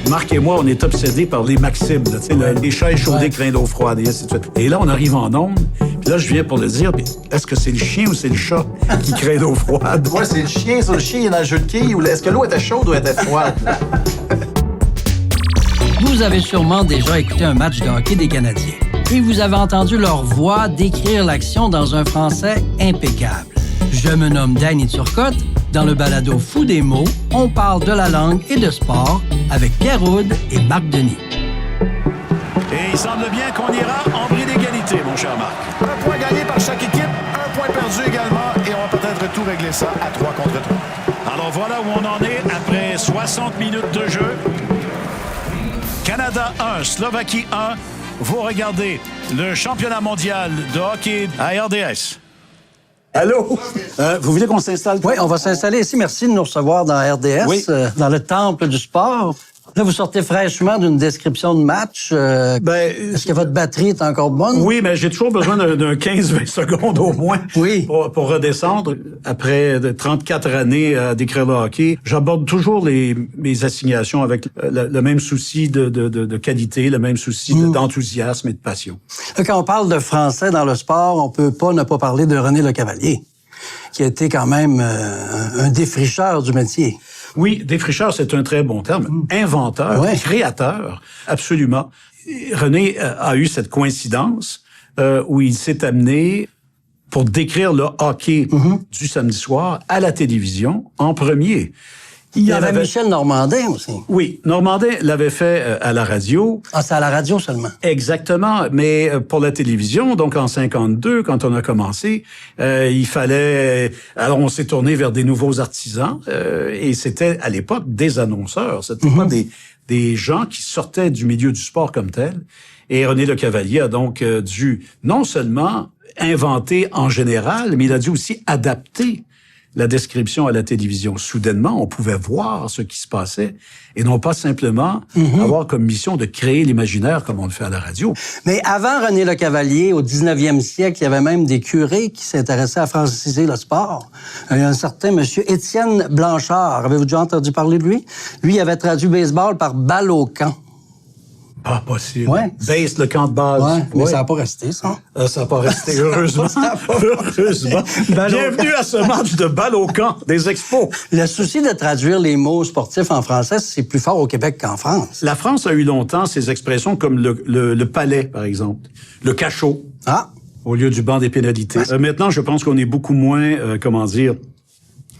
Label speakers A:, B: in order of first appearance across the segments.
A: Marc et moi, on est obsédés par les maximes, là, tu sais, les chaises chaudées craignent l'eau froide, et ainsi de suite. Et là, on arrive en onde, puis là, je viens pour le dire, puis est-ce que c'est le chien ou c'est le chat qui craint l'eau froide?
B: Ouais, c'est le chien. Sur le chien, il est dans le jeu de quilles. Est-ce que l'eau était chaude ou était froide?
C: Vous avez sûrement déjà écouté un match de hockey des Canadiens. Et vous avez entendu leur voix décrire l'action dans un français impeccable. Je me nomme Danny Turcotte. Dans le balado Fou des mots, on parle de la langue et de sport avec Pierre Houde et Marc Denis.
A: Et il semble bien qu'on ira en bris d'égalité, mon cher Marc.
B: Un point gagné par chaque équipe, un point perdu également, et on va peut-être tout régler ça à 3 contre 3.
A: Alors voilà où on en est après 60 minutes de jeu. Canada 1, Slovaquie 1. Vous regardez le championnat mondial de hockey à RDS. Allô? Vous voulez qu'on s'installe?
C: Oui, on va s'installer ici. Merci de nous recevoir dans RDS,
A: Oui.
C: Dans le temple du sport. Là, vous sortez fraîchement d'une description de match. Est-ce que votre batterie est encore bonne?
A: Oui, mais j'ai toujours besoin d'un 15-20 secondes au moins
C: Oui.
A: pour redescendre. Après 34 années à décrire le hockey, j'aborde toujours mes assignations avec le même souci de qualité, le même souci d'enthousiasme et de passion.
C: Là, quand on parle de français dans le sport, on peut pas ne pas parler de René Lecavalier, qui a été quand même un défricheur du métier.
A: Oui, défricheur, c'est un très bon terme. Inventeur, créateur, absolument. René a eu cette coïncidence où il s'est amené pour décrire le hockey du samedi soir à la télévision en premier.
C: Il y avait Michel Normandin aussi.
A: Oui, Normandin l'avait fait à la radio.
C: Ah, c'est à la radio seulement.
A: Exactement, mais pour la télévision, donc en 52, quand on a commencé, il fallait... Alors, on s'est tourné vers des nouveaux artisans, et c'était, à l'époque, des annonceurs. C'était pas des gens qui sortaient du milieu du sport comme tel. Et René Lecavalier a donc dû non seulement inventer en général, mais il a dû aussi adapter la description à la télévision. Soudainement, on pouvait voir ce qui se passait et non pas simplement avoir comme mission de créer l'imaginaire comme on le fait à la radio.
C: Mais avant René Lecavalier, au 19e siècle, il y avait même des curés qui s'intéressaient à franciser le sport. Il y a un certain monsieur Étienne Blanchard. Avez-vous déjà entendu parler de lui? Lui, il avait traduit baseball par balle au camp.
A: Pas possible.
C: Ouais.
A: Base, le camp de base.
C: Ouais, mais ça n'a pas resté, ça.
A: Ça n'a pas resté, heureusement. Heureusement. Bienvenue à ce match de balle au camp des Expos.
C: Le souci de traduire les mots sportifs en français, c'est plus fort au Québec qu'en France.
A: La France a eu longtemps ces expressions comme le palais, par exemple. Le cachot.
C: Ah.
A: Au lieu du banc des pénalités. Maintenant, je pense qu'on est beaucoup moins,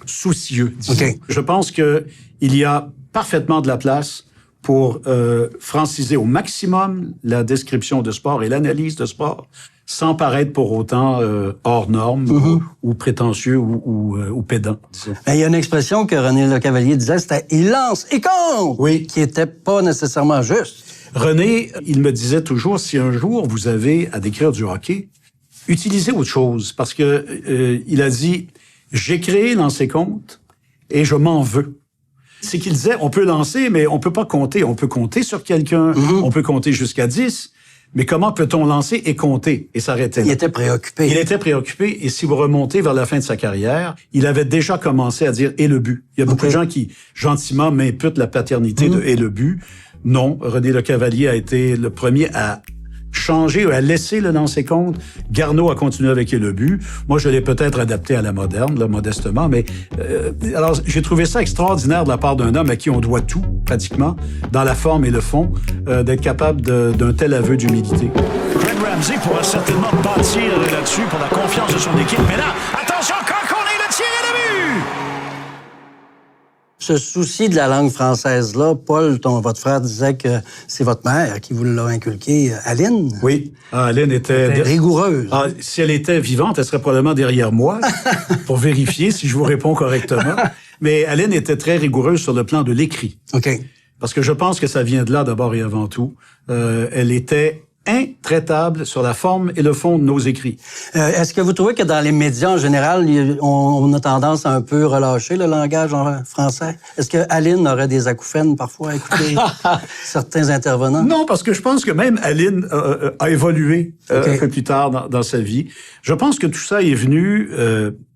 A: soucieux, disons.
C: Okay.
A: Je pense que il y a parfaitement de la place pour franciser au maximum la description de sport et l'analyse de sport, sans paraître pour autant hors norme ou prétentieux ou pédant, disons.
C: Il y a une expression que René Lecavalier disait, c'était « il lance et compte », qui était pas nécessairement juste.
A: René, il me disait toujours, si un jour vous avez à décrire du hockey, utilisez autre chose, parce que il a dit, j'ai créé lancer compte et je m'en veux. C'est qu'il disait, on peut lancer, mais on peut pas compter. On peut compter sur quelqu'un, on peut compter jusqu'à 10, mais comment peut-on lancer et compter et s'arrêter là?
C: Il était préoccupé.
A: Il était préoccupé, et si vous remontez vers la fin de sa carrière, il avait déjà commencé à dire « et le but ». Il y a beaucoup de gens qui, gentiment, m'imputent la paternité de « et le but ». Non, René Lecavalier a été le premier à changer ou à laisser le lancer compte. Garneau a continué avec le but. Moi, je l'ai peut-être adapté à la moderne, là, modestement, mais alors j'ai trouvé ça extraordinaire de la part d'un homme à qui on doit tout, pratiquement, dans la forme et le fond, d'être capable d'un tel aveu d'humilité. Greg Ramsey pourra certainement bâtir là-dessus pour la confiance de son équipe, mais là, attention, quand on est le tir et le but!
C: Ce souci de la langue française-là, Paul, votre frère disait que c'est votre mère qui vous l'a inculqué, Aline.
A: Oui, Aline était
C: rigoureuse.
A: Si elle était vivante, elle serait probablement derrière moi pour vérifier si je vous réponds correctement. Mais Aline était très rigoureuse sur le plan de l'écrit.
C: OK.
A: Parce que je pense que ça vient de là d'abord et avant tout. Elle était intraitable sur la forme et le fond de nos écrits.
C: Est-ce que vous trouvez que dans les médias en général, on a tendance à un peu relâcher le langage en français? Est-ce que Aline aurait des acouphènes parfois à écouter certains intervenants?
A: Non, parce que je pense que même Aline a évolué un peu plus tard dans sa vie. Je pense que tout ça est venu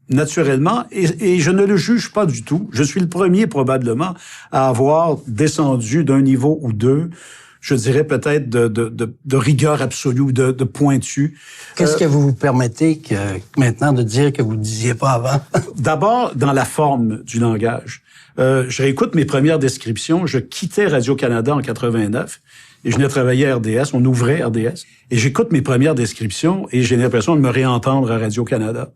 A: naturellement, et je ne le juge pas du tout. Je suis le premier, probablement, à avoir descendu d'un niveau ou deux, je dirais peut-être de rigueur absolue, de pointu.
C: Qu'est-ce que vous permettez maintenant de dire que vous ne disiez pas avant?
A: D'abord, dans la forme du langage. Je réécoute mes premières descriptions. Je quittais Radio-Canada en 89 et je venais travailler à RDS. On ouvrait RDS. Et j'écoute mes premières descriptions et j'ai l'impression de me réentendre à Radio-Canada.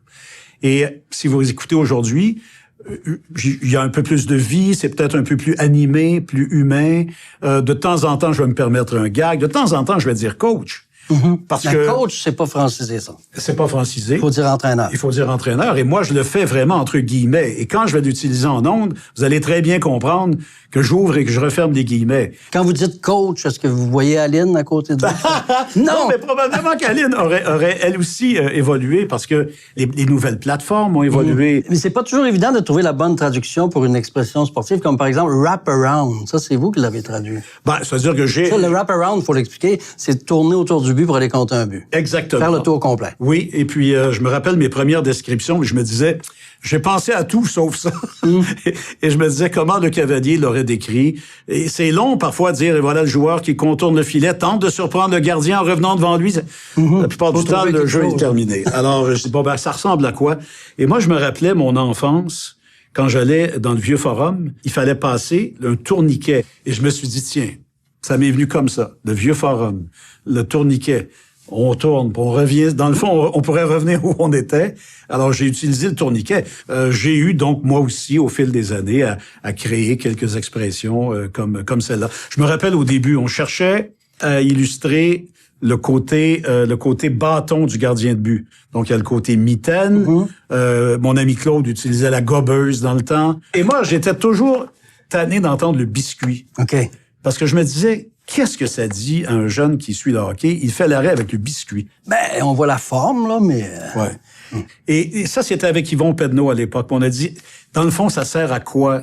A: Et si vous écoutez aujourd'hui, il y a un peu plus de vie, c'est peut-être un peu plus animé, plus humain. De temps en temps, je vais me permettre un gag. De temps en temps, je vais dire coach. Parce que
C: coach, c'est pas francisé, ça.
A: C'est pas francisé.
C: Il faut dire entraîneur.
A: Il faut dire entraîneur. Et moi, je le fais vraiment entre guillemets. Et quand je vais l'utiliser en ondes, vous allez très bien comprendre que j'ouvre et que je referme les guillemets.
C: Quand vous dites coach, est-ce que vous voyez Aline à côté de vous?
A: Non, mais probablement qu'Aline aurait elle aussi évolué parce que les nouvelles plateformes ont évolué.
C: Mais c'est pas toujours évident de trouver la bonne traduction pour une expression sportive, comme par exemple wrap around. Ça, c'est vous qui l'avez traduit.
A: Ben, c'est-à-dire que j'ai...
C: Ça, le wrap around, faut l'expliquer, c'est tourner autour du but pour aller compter un but.
A: Exactement.
C: Faire le tour complet.
A: Oui, et puis je me rappelle mes premières descriptions, je me disais, j'ai pensé à tout sauf ça. Et je me disais comment le cavalier l'aurait décrit. Et c'est long parfois de dire, et voilà le joueur qui contourne le filet, tente de surprendre le gardien en revenant devant lui. La plupart du temps, le jeu est terminé. Alors, je dis, bon, ben, ça ressemble à quoi? Et moi, je me rappelais mon enfance, quand j'allais dans le vieux forum, il fallait passer un tourniquet. Et je me suis dit, tiens, ça m'est venu comme ça, le vieux forum, le tourniquet. On tourne, on revient. Dans le fond, on pourrait revenir où on était. Alors, j'ai utilisé le tourniquet. J'ai eu donc, moi aussi, au fil des années, à créer quelques expressions comme celle-là. Je me rappelle au début, on cherchait à illustrer le côté bâton du gardien de but. Donc, il y a le côté mitaine. Mon ami Claude utilisait la gobeuse dans le temps. Et moi, j'étais toujours tanné d'entendre le biscuit.
C: OK.
A: Parce que je me disais, qu'est-ce que ça dit à un jeune qui suit le hockey? Il fait l'arrêt avec le biscuit.
C: Ben, on voit la forme, là, mais...
A: Ouais. Et ça, c'était avec Yvon Pedneau à l'époque. On a dit, dans le fond, ça sert à quoi?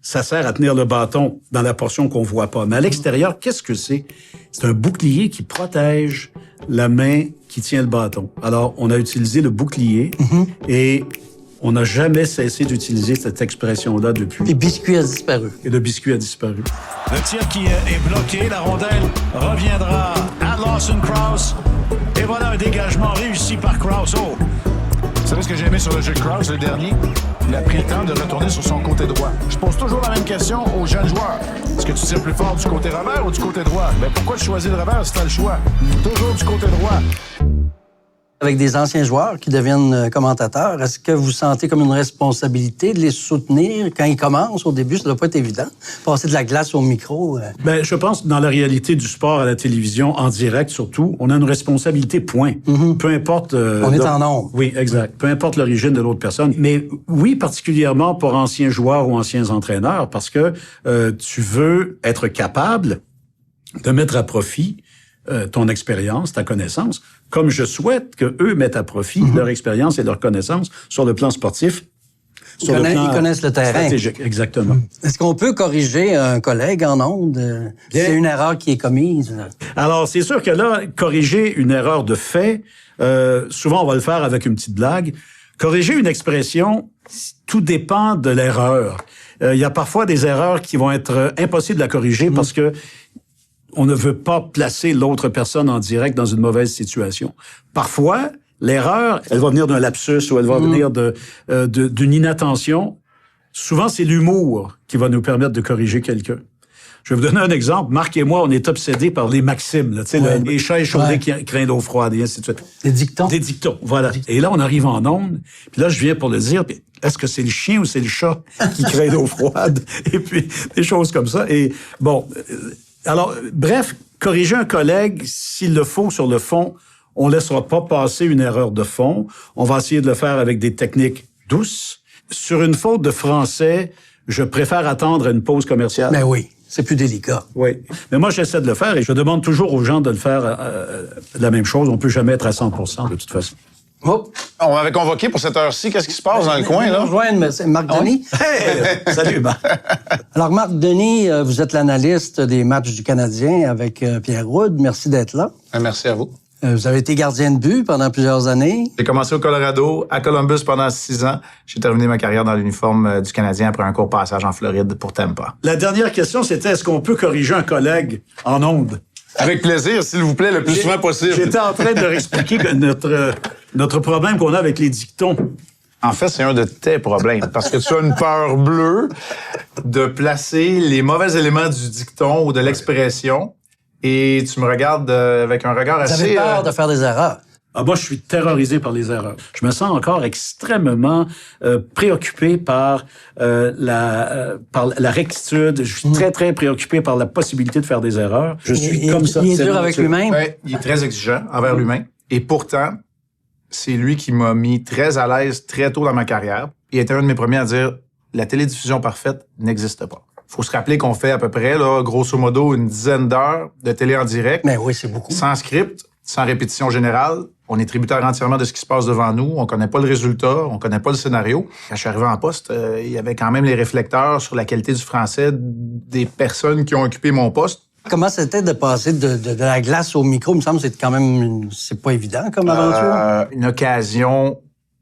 A: Ça sert à tenir le bâton dans la portion qu'on voit pas. Mais à l'extérieur, qu'est-ce que c'est? C'est un bouclier qui protège la main qui tient le bâton. Alors, on a utilisé le bouclier et on n'a jamais cessé d'utiliser cette expression-là depuis.
C: Le biscuit a disparu.
A: Et le biscuit a disparu.
B: Le tir qui est bloqué, la rondelle reviendra à Lawson Krause. Et voilà un dégagement réussi par Krause. Oh! Vous savez ce que j'ai aimé sur le jeu de Krause, le dernier? Il a pris le temps de retourner sur son côté droit. Je pose toujours la même question aux jeunes joueurs. Est-ce que tu tires plus fort du côté revers ou du côté droit? Ben pourquoi tu choisis le revers si tu as le choix? Toujours du côté droit.
C: Avec des anciens joueurs qui deviennent commentateurs, est-ce que vous sentez comme une responsabilité de les soutenir quand ils commencent? Au début, ça doit pas être évident. Passer de la glace au micro.
A: Ben, je pense que dans la réalité du sport à la télévision, en direct surtout, on a une responsabilité, point. Peu importe...
C: on est en nombre.
A: Oui, exact. Peu importe l'origine de l'autre personne. Mais oui, particulièrement pour anciens joueurs ou anciens entraîneurs, parce que tu veux être capable de mettre à profit ton expérience, ta connaissance, comme je souhaite que eux mettent à profit leur expérience et leur connaissance sur le plan sportif.
C: Ils connaissent le terrain.
A: Stratégique, exactement.
C: Est-ce qu'on peut corriger un collègue en ondes? C'est une erreur qui est commise.
A: Alors, c'est sûr que là, corriger une erreur de fait, souvent on va le faire avec une petite blague. Corriger une expression, tout dépend de l'erreur. Il y a parfois des erreurs qui vont être impossibles à corriger parce que on ne veut pas placer l'autre personne en direct dans une mauvaise situation. Parfois, l'erreur, elle va venir d'un lapsus ou elle va venir d'une inattention. Souvent, c'est l'humour qui va nous permettre de corriger quelqu'un. Je vais vous donner un exemple. Marc et moi, on est obsédés par les maximes, là, tu sais, les chats échaudés qui craignent l'eau froide et ainsi de suite.
C: Des dictons.
A: Des dictons, voilà. Et là, on arrive en onde, puis là, je viens pour le dire, puis est-ce que c'est le chien ou c'est le chat qui craint l'eau froide? Et puis, des choses comme ça. Et bon... Alors, bref, corriger un collègue, s'il le faut sur le fond, on laissera pas passer une erreur de fond. On va essayer de le faire avec des techniques douces. Sur une faute de français, je préfère attendre une pause commerciale.
C: Mais oui, c'est plus délicat.
A: Oui. Mais moi, j'essaie de le faire et je demande toujours aux gens de le faire la même chose. On peut jamais être à 100% de toute façon.
C: Oh.
D: On m'avait convoqué pour cette heure-ci. Qu'est-ce qui se passe dans le coin, là?
C: Rejoindre Marc Denis.
A: Hey! Salut, Marc.
C: Alors, Marc Denis, vous êtes l'analyste des matchs du Canadien avec Pierre Roud. Merci d'être là.
D: Merci à vous.
C: Vous avez été gardien de but pendant plusieurs années.
D: J'ai commencé au Colorado, à Columbus pendant 6 ans. J'ai terminé ma carrière dans l'uniforme du Canadien après un court passage en Floride pour Tampa.
A: La dernière question, c'était est-ce qu'on peut corriger un collègue en ondes?
D: Avec plaisir, s'il vous plaît, le plus souvent possible.
A: J'étais en train de leur expliquer que notre problème qu'on a avec les dictons.
D: En fait, c'est un de tes problèmes, parce que tu as une peur bleue de placer les mauvais éléments du dicton ou de l'expression, et tu me regardes avec un regard
C: Vous
D: assez...
C: avez peur de faire des erreurs.
A: Moi, je suis terrorisé par les erreurs. Je me sens encore extrêmement préoccupé par la rectitude. Je suis très, très préoccupé par la possibilité de faire des erreurs. Je suis comme ça.
C: Il est dur avec lui-même.
D: Ouais, il est très exigeant envers lui-même. Et pourtant, c'est lui qui m'a mis très à l'aise très tôt dans ma carrière. Il était un de mes premiers à dire « La télédiffusion parfaite n'existe pas ». Faut se rappeler qu'on fait à peu près, là, grosso modo, une dizaine d'heures de télé en direct.
C: Mais oui, c'est beaucoup.
D: Sans script, sans répétition générale. On est tributaire entièrement de ce qui se passe devant nous. On connaît pas le résultat, on connaît pas le scénario. Quand je suis arrivé en poste, il y avait quand même les réflecteurs sur la qualité du français des personnes qui ont occupé mon poste.
C: Comment c'était de passer de la glace au micro? Il me semble que c'est quand même... C'est pas évident comme aventure.
D: Une occasion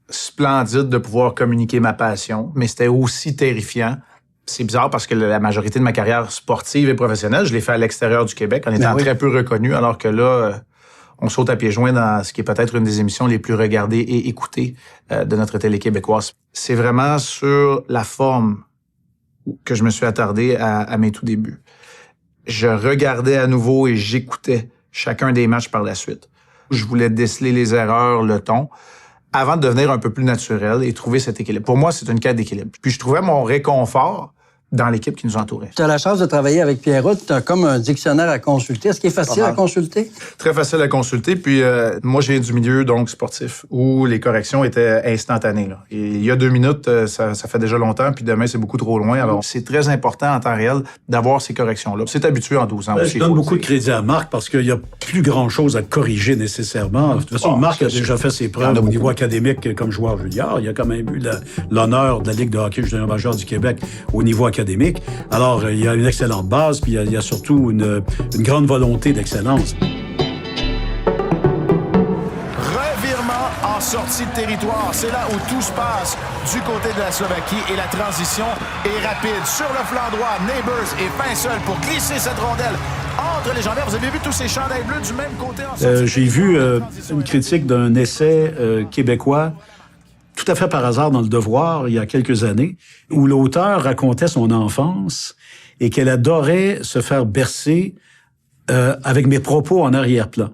D: splendide de pouvoir communiquer ma passion, mais c'était aussi terrifiant. C'est bizarre parce que la majorité de ma carrière sportive et professionnelle, je l'ai fait à l'extérieur du Québec, en étant très peu reconnu, alors que là, on saute à pieds joints dans ce qui est peut-être une des émissions les plus regardées et écoutées de notre télé québécoise. C'est vraiment sur la forme que je me suis attardé à mes tout débuts. Je regardais à nouveau et j'écoutais chacun des matchs par la suite. Je voulais déceler les erreurs, le ton, avant de devenir un peu plus naturel et trouver cet équilibre. Pour moi, c'est une quête d'équilibre. Puis je trouvais mon réconfort dans l'équipe qui nous entourait.
C: Tu as la chance de travailler avec Pierrot. Tu as comme un dictionnaire à consulter. Est-ce qu'il est facile à consulter?
D: Très facile à consulter. Puis moi, j'ai du milieu donc sportif où les corrections étaient instantanées. Là. Et il y a 2 minutes, ça fait déjà longtemps. Puis demain, c'est beaucoup trop loin. Alors, c'est très important en temps réel d'avoir ces corrections-là. C'est habitué en 12 ans aussi.
A: Je donne beaucoup de crédit à Marc parce qu'il n'y a plus grand-chose à corriger nécessairement. De toute façon, Marc a déjà fait ses preuves au niveau académique comme joueur junior. Il a quand même eu l'honneur de la Ligue de hockey junior majeur du Québec au niveau académique. Alors, il y a une excellente base, puis il y a surtout une grande volonté d'excellence.
B: Revirement en sortie de territoire. C'est là où tout se passe du côté de la Slovaquie et la transition est rapide. Sur le flanc droit, Neighbors est fin seul pour glisser cette rondelle entre les jambes. Vous avez vu tous ces chandails bleus du même côté en sortie.
A: J'ai vu une critique d'un essai québécois tout à fait par hasard dans Le Devoir, il y a quelques années, où l'auteur racontait son enfance et qu'elle adorait se faire bercer avec mes propos en arrière-plan.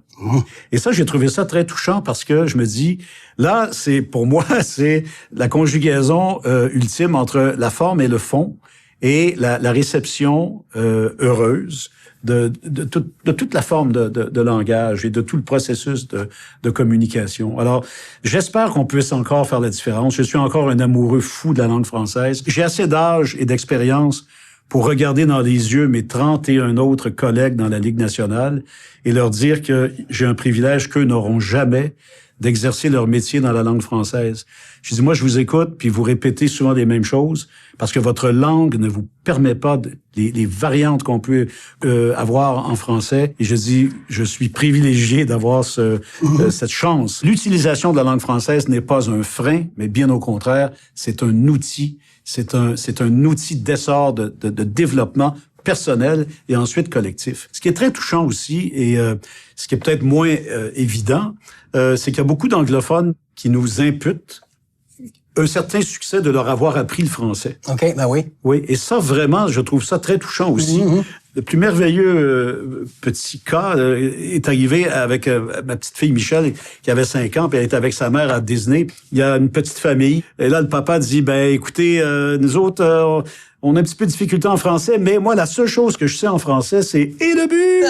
A: Et ça, j'ai trouvé ça très touchant parce que je me dis, là, pour moi, c'est la conjugaison ultime entre la forme et le fond et la réception heureuse de toute la forme de langage et de tout le processus de communication. Alors, j'espère qu'on puisse encore faire la différence. Je suis encore un amoureux fou de la langue française. J'ai assez d'âge et d'expérience pour regarder dans les yeux mes 31 autres collègues dans la Ligue nationale et leur dire que j'ai un privilège qu'eux n'auront jamais d'exercer leur métier dans la langue française. Je dis, moi, je vous écoute, puis vous répétez souvent les mêmes choses, parce que votre langue ne vous permet pas les variantes qu'on peut avoir en français. Et je dis, je suis privilégié d'avoir cette chance. L'utilisation de la langue française n'est pas un frein, mais bien au contraire, c'est un outil. C'est un outil d'essor, de développement personnel et ensuite collectif. Ce qui est très touchant aussi, et ce qui est peut-être moins évident, c'est qu'il y a beaucoup d'anglophones qui nous imputent un certain succès de leur avoir appris le français.
C: OK, ben oui.
A: Oui, et ça, vraiment, je trouve ça très touchant aussi. Le plus merveilleux petit cas est arrivé avec ma petite fille Michel, qui avait 5 ans, puis elle était avec sa mère à Disney. Il y a une petite famille. Et là, le papa dit, ben écoutez, nous autres, on a un petit peu de difficulté en français, mais moi, la seule chose que je sais en français, c'est « et le but ».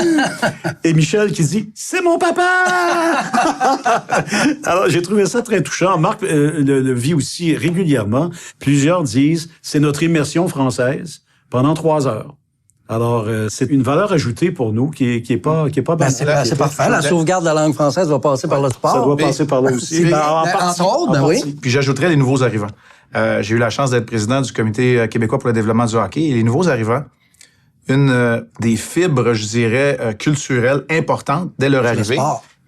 A: Et Michel qui dit « c'est mon papa ». Alors, j'ai trouvé ça très touchant. Marc le vit aussi régulièrement. Plusieurs disent « c'est notre immersion française pendant 3 heures ». Alors, c'est une valeur ajoutée pour nous qui est pas
C: Ben, c'est parfait. La sauvegarde de la langue française va passer par le sport.
A: Ça doit passer par là aussi.
C: Entre autres, oui.
D: Puis j'ajouterais les nouveaux arrivants. J'ai eu la chance d'être président du Comité québécois pour le développement du hockey. Et les nouveaux arrivants, une des fibres, je dirais, culturelles importantes dès leur arrivée,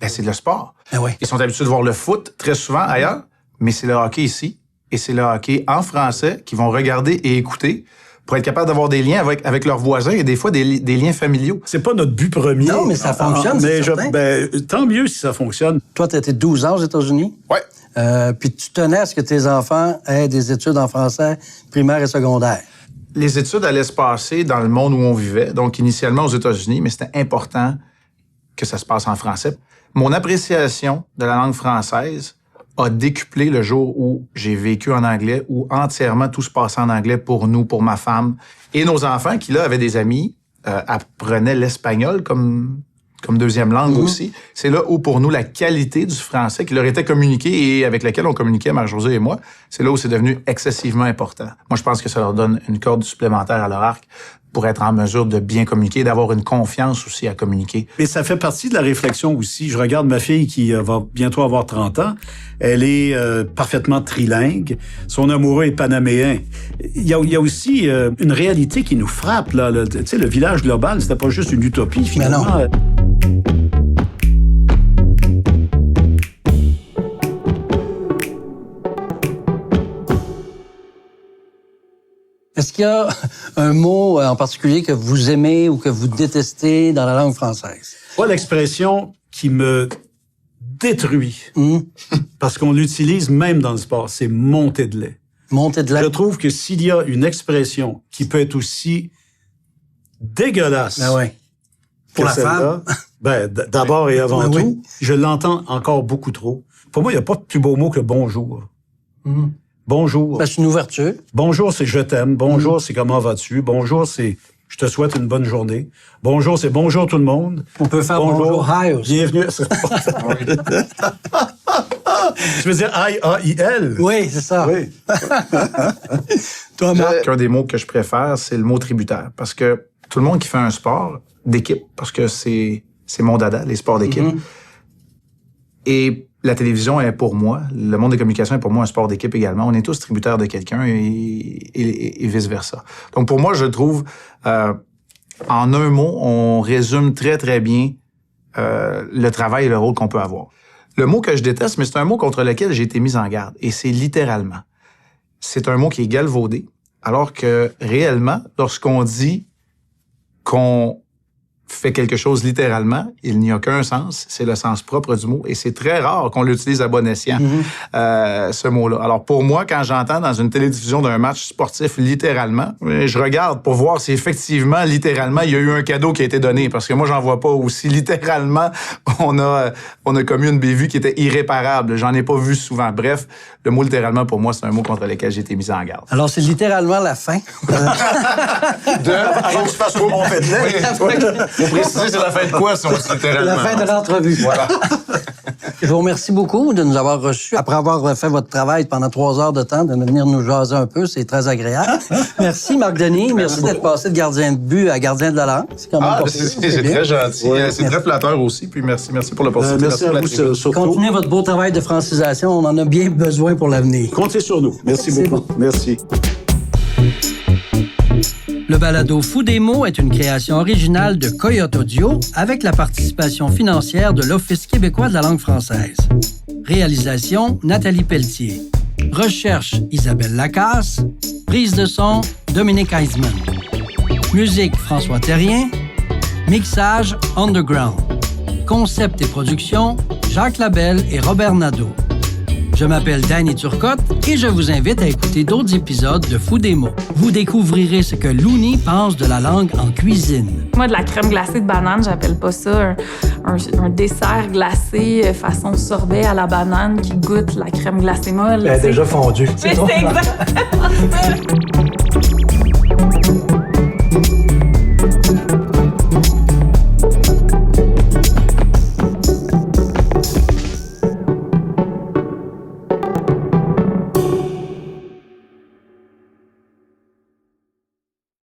D: Ben, c'est le sport.
C: Ah oui.
D: Ils sont habitués de voir le foot très souvent ailleurs, mais c'est le hockey ici. Et c'est le hockey en français qu'ils vont regarder et écouter pour être capable d'avoir des liens avec leurs voisins et des fois des liens familiaux.
A: C'est pas notre but premier.
C: Non, mais ça fonctionne, c'est certain.
A: Tant mieux si ça fonctionne.
C: Toi, tu étais 12 ans aux États-Unis.
D: Oui.
C: Puis tu tenais à ce que tes enfants aient des études en français primaire et secondaire.
D: Les études allaient se passer dans le monde où on vivait, donc initialement aux États-Unis, mais c'était important que ça se passe en français. Mon appréciation de la langue française a décuplé le jour où j'ai vécu en anglais, où entièrement tout se passait en anglais pour nous, pour ma femme. Et nos enfants, qui là avaient des amis, apprenaient l'espagnol comme deuxième langue aussi. C'est là où, pour nous, la qualité du français qui leur était communiqué et avec lequel on communiquait, Marie-Josée et moi, c'est là où c'est devenu excessivement important. Moi, je pense que ça leur donne une corde supplémentaire à leur arc pour être en mesure de bien communiquer, d'avoir une confiance aussi à communiquer.
A: Et ça fait partie de la réflexion aussi. Je regarde ma fille qui va bientôt avoir 30 ans. Elle est parfaitement trilingue. Son amoureux est panaméen. Il y a aussi une réalité qui nous frappe, là. Tu sais, le village global, c'était pas juste une utopie, finalement.
C: Mais non. Est-ce qu'il y a un mot en particulier que vous aimez ou que vous détestez dans la langue française?
A: Moi, l'expression qui me détruit, parce qu'on l'utilise même dans le sport, c'est monter de lait.
C: Monter de lait.
A: Je trouve que s'il y a une expression qui peut être aussi dégueulasse
C: Ben ouais. Pour la femme.
A: D'abord et avant
C: Ben
A: tout,
C: oui.
A: je l'entends encore beaucoup trop. Pour moi, il n'y a pas de plus beau mot que bonjour. Bonjour.
C: Ben, c'est une ouverture.
A: Bonjour, c'est je t'aime. Bonjour, c'est comment vas-tu. Bonjour, c'est je te souhaite une bonne journée. Bonjour, c'est bonjour tout le monde.
C: On peut faire bonjour hi aussi.
A: Bienvenue. Je veux dire I-A-I-L.
C: Oui, c'est ça.
A: Oui.
C: Toi, Marc?
D: Un des mots que je préfère, c'est le mot tributaire. Parce que tout le monde qui fait un sport d'équipe, parce que c'est mon dada, les sports d'équipe. Et la télévision est pour moi, le monde des communications est pour moi un sport d'équipe également. On est tous tributaires de quelqu'un et vice-versa. Donc pour moi, je trouve, en un mot, on résume très, très bien le travail et le rôle qu'on peut avoir. Le mot que je déteste, mais c'est un mot contre lequel j'ai été mis en garde, et c'est littéralement. C'est un mot qui est galvaudé, alors que réellement, lorsqu'on dit qu'on fait quelque chose littéralement, il n'y a qu'un sens, c'est le sens propre du mot, et c'est très rare qu'on l'utilise à bon escient, ce mot-là. Alors pour moi, quand j'entends dans une télédiffusion d'un match sportif littéralement, je regarde pour voir si effectivement, littéralement, il y a eu un cadeau qui a été donné, parce que moi, j'en vois pas aussi littéralement, on a commis une bévue qui était irréparable. J'en ai pas vu souvent. Bref, le mot littéralement, pour moi, c'est un mot contre lequel j'ai été mis en garde.
C: Alors, c'est littéralement la fin.
A: Avant que tu fasses mon fait de lait.
D: Faut préciser, c'est la fin de quoi, si on dit littéralement?
C: La fin de l'entrevue.
D: Voilà.
C: Je vous remercie beaucoup de nous avoir reçus. Après avoir fait votre travail pendant 3 heures de temps, de venir nous jaser un peu, c'est très agréable. Merci, Marc Denis. Merci d'être passé de gardien de but à gardien de la langue. C'est quand même pas pire.
D: C'est très gentil. Ouais, c'est très flatteur aussi. Puis merci pour l'opportunité.
A: Merci à vous surtout.
C: Continuez votre beau travail de francisation. On en a bien besoin pour l'avenir.
A: Comptez sur nous. Merci
C: C'est
A: beaucoup.
C: bon.
A: Merci.
C: Le balado Fou des mots est une création originale de Coyote Audio avec la participation financière de l'Office québécois de la langue française. Réalisation, Nathalie Pelletier. Recherche, Isabelle Lacasse. Prise de son, Dominique Heisman. Musique, François Terrien. Mixage, Underground. Concept et production, Jacques Labelle et Robert Nadeau. Je m'appelle Danny Turcotte et je vous invite à écouter d'autres épisodes de Fou des mots. Vous découvrirez ce que Looney pense de la langue en cuisine.
E: Moi, de la crème glacée de banane, j'appelle pas ça un dessert glacé façon sorbet à la banane qui goûte la crème glacée molle.
C: Elle est déjà fondue.
E: Oui, c'est exactement ça.